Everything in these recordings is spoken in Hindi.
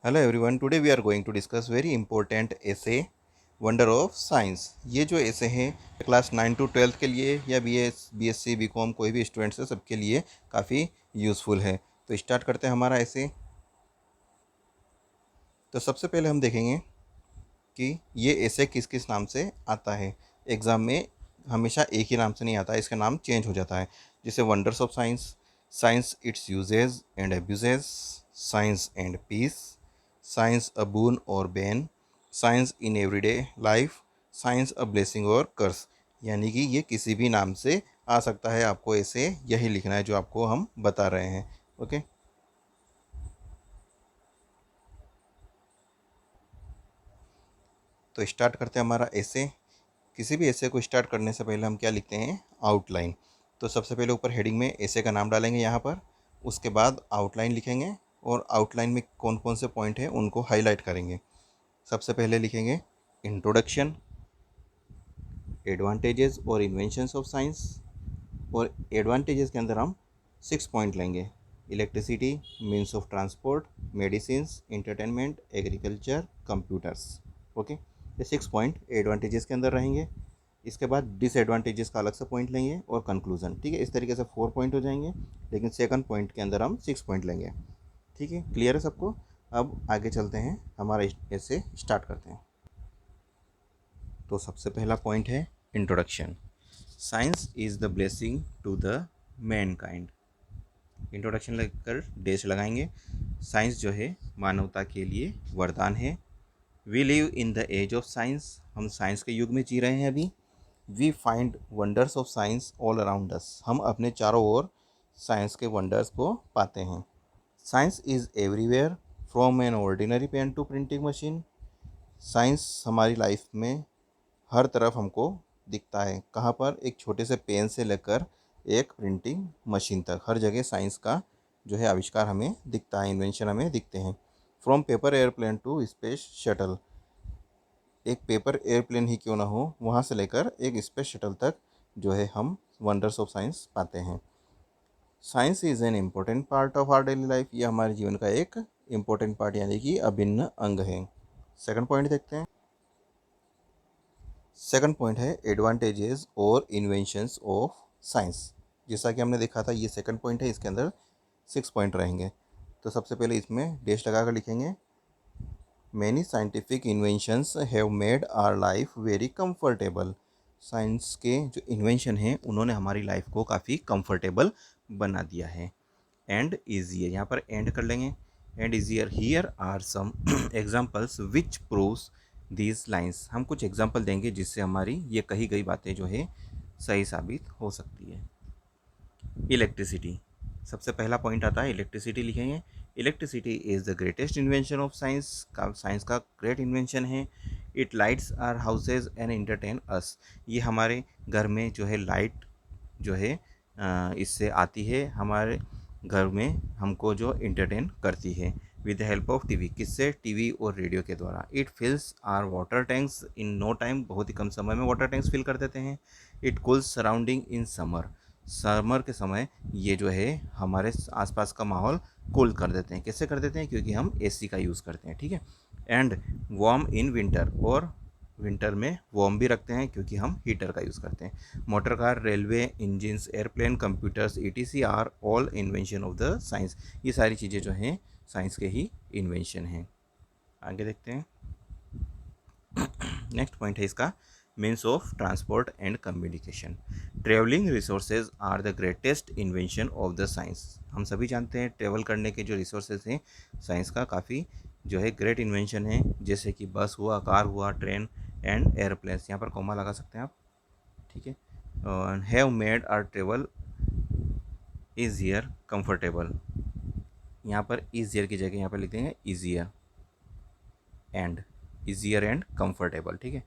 Hello everyone, today we are going to discuss very important essay wonder of science. ये जो एसे हैं क्लास 9 to 12 के लिए या बीएससी बीकॉम कोई भी स्टूडेंट्स है सबके लिए काफ़ी यूज़फुल है। तो स्टार्ट करते हैं हमारा एसे। तो सबसे पहले हम देखेंगे कि ये एसे किस किस नाम से आता है। एग्ज़ाम में हमेशा एक ही नाम से नहीं आता है, इसका नाम चेंज हो जाता है। जैसे wonders of science, science its uses and abuses, science and peace, science a boon or bane, science in everyday life, science a blessing or curse. यानी कि ये किसी भी नाम से आ सकता है, आपको ऐसे यही लिखना है जो आपको हम बता रहे हैं। ओके, तो स्टार्ट करते हैं हमारा ऐसे। किसी भी ऐसे को स्टार्ट करने से पहले हम क्या लिखते हैं? आउटलाइन। तो सबसे पहले ऊपर हेडिंग में ऐसे का नाम डालेंगे यहाँ पर, उसके बाद आउटलाइन लिखेंगे और आउटलाइन में कौन कौन से पॉइंट हैं उनको हाईलाइट करेंगे। सबसे पहले लिखेंगे इंट्रोडक्शन, एडवांटेजेस और इन्वेंशंस ऑफ साइंस। और एडवांटेजेस के अंदर हम 6 पॉइंट लेंगे। Electricity, means of transport, medicines, entertainment, agriculture, computers. Okay, ये 6 पॉइंट एडवांटेजेस के अंदर रहेंगे। इसके बाद डिसएडवांटेजेस का अलग से पॉइंट लेंगे और कंक्लूजन। ठीक है, इस तरीके से 4 पॉइंट हो जाएंगे, लेकिन सेकंड पॉइंट के अंदर हम 6 पॉइंट लेंगे। ठीक है, क्लियर है सबको? अब आगे चलते हैं, हमारा ऐसे स्टार्ट करते हैं। तो सबसे पहला पॉइंट है introduction. Science is the blessing to the mankind. Introduction लगकर डेश लगाएंगे। साइंस जो है मानवता के लिए वरदान है। We live in the age of science. हम साइंस के युग में जी रहे हैं अभी। We find wonders of science all around us. हम अपने चारों ओर साइंस के वंडर्स को पाते हैं। Science is everywhere, from an ordinary pen to printing machine. Science हमारी लाइफ में हर तरफ हमको दिखता है। कहाँ पर? एक छोटे से पेन से लेकर एक प्रिंटिंग मशीन तक, हर जगह साइंस का जो है आविष्कार हमें दिखता है, इन्वेंशन हमें दिखते हैं। From paper airplane to space shuttle. एक पेपर एयरप्लेन ही क्यों ना हो, वहाँ से लेकर एक स्पेस शटल तक जो है हम वंडर्स ऑफ साइंस पाते हैं। Science is an important part of our daily life. ये हमारे जीवन का एक इम्पोर्टेंट पार्ट यानी कि अभिन्न अंग है। सेकंड पॉइंट देखते हैं। सेकंड पॉइंट है एडवांटेजेस और इन्वेंशंस ऑफ साइंस। जैसा कि हमने देखा था, ये सेकंड पॉइंट है, इसके अंदर 6 पॉइंट रहेंगे। तो सबसे पहले इसमें डैश लगा कर लिखेंगे, many scientific inventions have made our life very comfortable. Science के जो इन्वेंशन हैं उन्होंने हमारी लाइफ को काफ़ी कंफर्टेबल बना दिया है। एंड ईजियर, यहाँ पर एंड कर लेंगे। And easier, here are some examples which proves these lines. हम कुछ एग्जाम्पल देंगे जिससे हमारी ये कही गई बातें जो है सही साबित हो सकती है। इलेक्ट्रिसिटी, सबसे पहला पॉइंट आता है इलेक्ट्रिसिटी लिखेंगे। Electricity is the greatest invention of science. Science का ग्रेट इन्वेंशन है। It lights our houses and entertain us. ये हमारे घर में जो है लाइट जो है इससे आती है, हमारे घर में हमको जो इंटरटेन करती है। With the help of TV, किससे? टीवी और रेडियो के द्वारा। It fills our water tanks in no time, बहुत ही कम समय में वाटर टैंक्स फिल कर देते हैं। It cools surrounding in summer, summer के समय ये जो है हमारे आसपास का माहौल कूल कर देते हैं। कैसे कर देते हैं? क्योंकि हम एसी का यूज़ करते हैं। ठीक है। एंड वार्म इन विंटर, और विंटर में वार्म भी रखते हैं क्योंकि हम हीटर का यूज़ करते हैं। Motor car, railway engines, airplane, computers, E T C are all invention of the science. ये सारी चीज़ें जो हैं साइंस के ही इन्वेंशन हैं। आगे देखते हैं। नेक्स्ट पॉइंट है इसका, means of transport and communication. Travelling resources are the greatest invention of the science. हम सभी जानते हैं ट्रेवल करने के जो रिसोर्सेज हैं साइंस का काफ़ी जो है ग्रेट इन्वेंशन है। जैसे कि बस हुआ, कार हुआ, ट्रेन एंड एयरप्लेन्स। यहाँ पर कॉमा लगा सकते हैं आप। ठीक है। Have made our travel easier comfortable. यहाँ पर ईजियर की जगह यहाँ पर लिख देंगे easier and, easier and comfortable. ठीक है,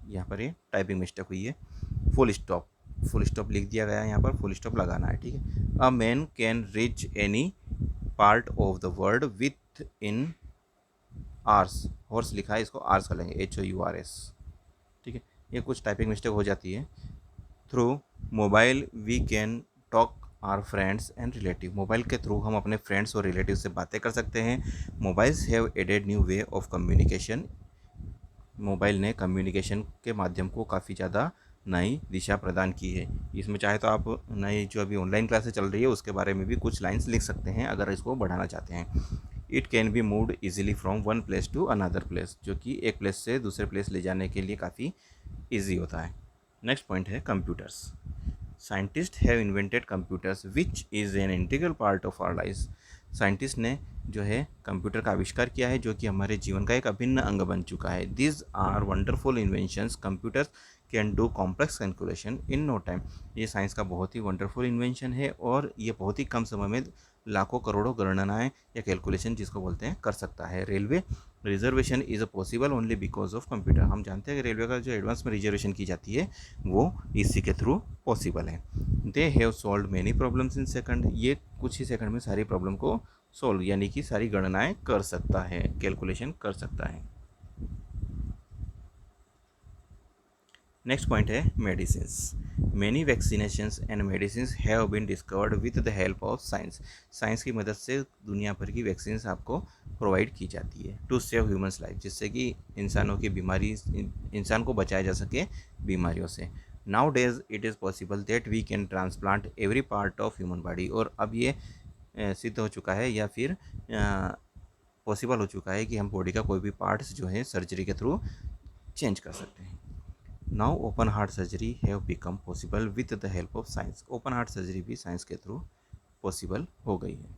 यहाँ पर ये टाइपिंग मिस्टेक हुई है। फुल स्टॉप, फुल स्टॉप लिख दिया गया है, यहाँ पर फुल स्टॉप लगाना है। ठीक है। A man can reach any part of the world within hours. Horse लिखा है, इसको आर्स कर लेंगे, HOURS। ठीक है, ये कुछ टाइपिंग मिस्टेक हो जाती है। Through mobile we can talk our friends and relative. Mobile के थ्रू हम अपने फ्रेंड्स और रिलेटिव से बातें कर सकते हैं। Mobiles have added new way of communication. Mobile ने कम्युनिकेशन के माध्यम को काफ़ी ज़्यादा नई दिशा प्रदान की है। इसमें चाहे तो आप नई जो अभी ऑनलाइन क्लासेस चल रही है उसके बारे में भी कुछ लाइंस लिख सकते हैं अगर इसको बढ़ाना चाहते हैं। It can be moved easily from one place to another place, जो कि एक प्लेस से दूसरे प्लेस ले जाने के लिए काफ़ी ईजी होता है। नेक्स्ट पॉइंट है computers. Scientist have invented computers which is an integral part of our life. Scientist ने जो है कंप्यूटर का आविष्कार किया है जो कि हमारे जीवन का एक अभिन्न अंग बन चुका है। This are wonderful inventions. Computers can do complex calculation in no time. ये साइंस का बहुत ही वंडरफुल इन्वेंशन है और ये बहुत ही कम समय में लाखों करोड़ों गणनाएं या कैलकुलेशन जिसको बोलते हैं कर सकता है। Railway reservation is a possible only because of computer. हम जानते हैं कि रेलवे का जो एडवांस में रिजर्वेशन की जाती है वो इसी के थ्रू पॉसिबल है। They have solve many problems in second. ये कुछ ही सेकंड में सारी प्रॉब्लम को सॉल्व यानी कि सारी गणनाएं कर सकता है, कैलकुलेशन कर सकता है। नेक्स्ट पॉइंट है medicines. Many vaccinations and medicine have been discovered with the help of science. Science की मदद से दुनिया भर की वैक्सीन आपको प्रोवाइड की जाती है टू सेव ह्यूमन्स लाइफ, जिससे कि इंसानों की बीमारी इंसान को बचाया जा सके बीमारियों से। Nowadays it is possible that we can transplant every part of human body. और अब ये सिद्ध हो चुका है या फिर पॉसिबल हो चुका है कि हम बॉडी का कोई भी पार्ट्स जो है सर्जरी के थ्रू चेंज कर सकते हैं। Now open heart surgery have become possible with the help of science. Open heart surgery भी साइंस के थ्रू पॉसिबल हो गई है।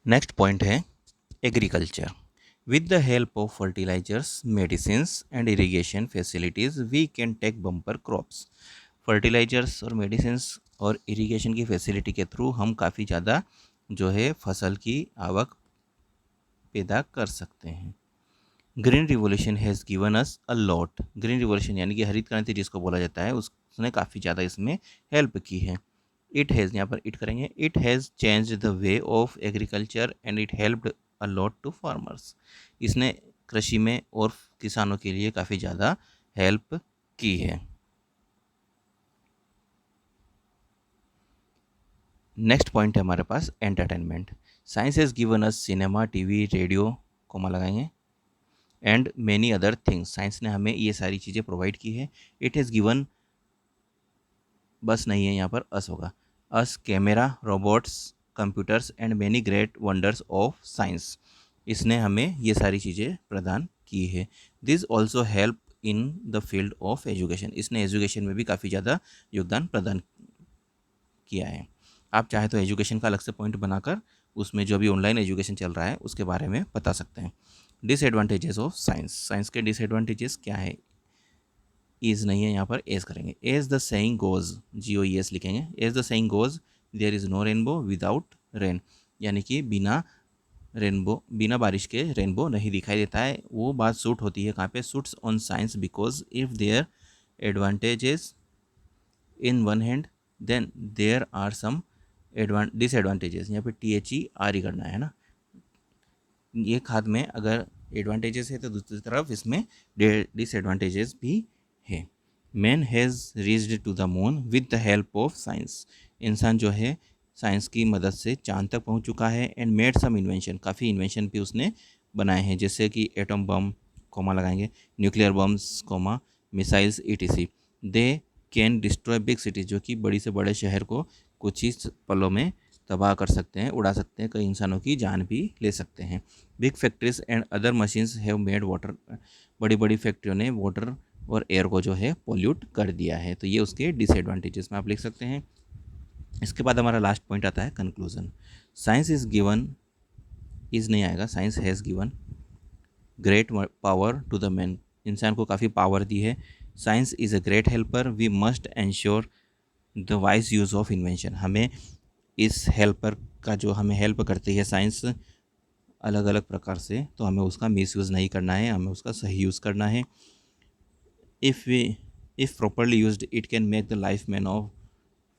नेक्स्ट पॉइंट है agriculture. With the help of fertilisers, medicines and irrigation facilities we can take bumper crops. Fertilisers और मेडिसिन्स और इरिगेशन की फैसिलिटी के थ्रू हम काफ़ी ज़्यादा जो है फसल की आवक पैदा कर सकते हैं। Green revolution has given us a lot. Green revolution यानी कि हरित क्रांति जिसको बोला जाता है उसने काफ़ी ज़्यादा इसमें हेल्प की है। इट हैज़, यहाँ पर इट करेंगे, it has change the way of agriculture and it helped a lot to farmers. इसने कृषि में और किसानों के लिए काफ़ी ज़्यादा हेल्प की है। नेक्स्ट पॉइंट है हमारे पास entertainment. Science has given us cinema, TV, radio, comma लगाएंगे, and many other things. Science ने हमें ये सारी चीज़ें प्रोवाइड की है। इट हैज़ गिवन, बस नहीं है यहाँ पर अस होगा, us camera, robots, computers and many great wonders of science. इसने हमें ये सारी चीज़ें प्रदान की है। This also help in the field of education. इसने एजुकेशन में भी काफ़ी ज़्यादा योगदान प्रदान किया है। आप चाहे तो एजुकेशन का अलग से पॉइंट बनाकर उसमें जो भी ऑनलाइन एजुकेशन चल रहा है उसके बारे में बता सकते हैं। Disadvantages of science. साइंस के डिसएडवांटेजेस क्या है? इज़ नहीं है, यहाँ पर एज करेंगे। As the saying goes, GOES लिखेंगे। As the saying goes there is no rainbow without rain. यानी कि बिना रेनबो, बिना बारिश के रेनबो नहीं दिखाई देता है। वो बात सूट होती है कहाँ पे? Suits on science because if there advantages in one hand then there are some disadvantages. यहाँ पे THERE करना है ना। ये खाद में अगर एडवांटेजेस है तो दूसरी तरफ इसमें डिसएडवांटेजेस भी है। Man has reached to the moon with the help of science. इंसान जो है साइंस की मदद से चांद तक पहुंच चुका है। एंड मेड सम इन्वेंशन, काफ़ी इन्वेंशन भी उसने बनाए हैं, जैसे कि एटम बम, कोमा लगाएंगे, nuclear bombs, comma, missiles, ETC। They can destroy big cities, जो कि बड़ी से बड़े शहर को कुछ ही पलों में तबाह कर सकते हैं, उड़ा सकते हैं, कई इंसानों की जान भी ले सकते हैं। Big factories and other machines have made water. बड़ी बड़ी फैक्ट्रियों ने वाटर और एयर को जो है पोल्यूट कर दिया है। तो ये उसके डिसएडवांटेजेस में आप लिख सकते हैं। इसके बाद हमारा लास्ट पॉइंट आता है conclusion. Science is given, is नहीं आएगा, science has given great power to the man. इंसान को काफ़ी पावर दी है। Science is a great helper, we must ensure the wise use of invention. हमें इस हेल्पर का जो हमें हेल्प करती है साइंस अलग अलग प्रकार से, तो हमें उसका मिसयूज़ नहीं करना है, हमें उसका सही यूज़ करना है। If properly used it can make the life man of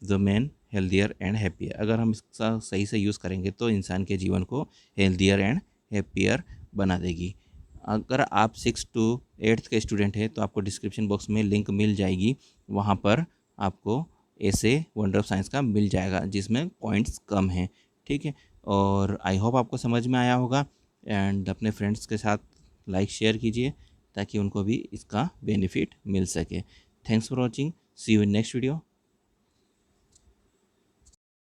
the man healthier and happier. अगर हम इसका सही से यूज़ करेंगे तो इंसान के जीवन को हेल्दियर एंड हैप्पियर बना देगी। अगर आप 6 to 8th के स्टूडेंट हैं तो आपको डिस्क्रिप्शन बॉक्स में लिंक मिल जाएगी, वहाँ पर आपको ऐसे वंडर ऑफ साइंस का मिल जाएगा जिसमें पॉइंट्स कम हैं। ठीक है, और आई होप आपको समझ में आया होगा। एंड अपने फ्रेंड्स के साथ लाइक शेयर कीजिए ताकि उनको भी इसका बेनिफिट मिल सके। Thanks for watching, see you in next video.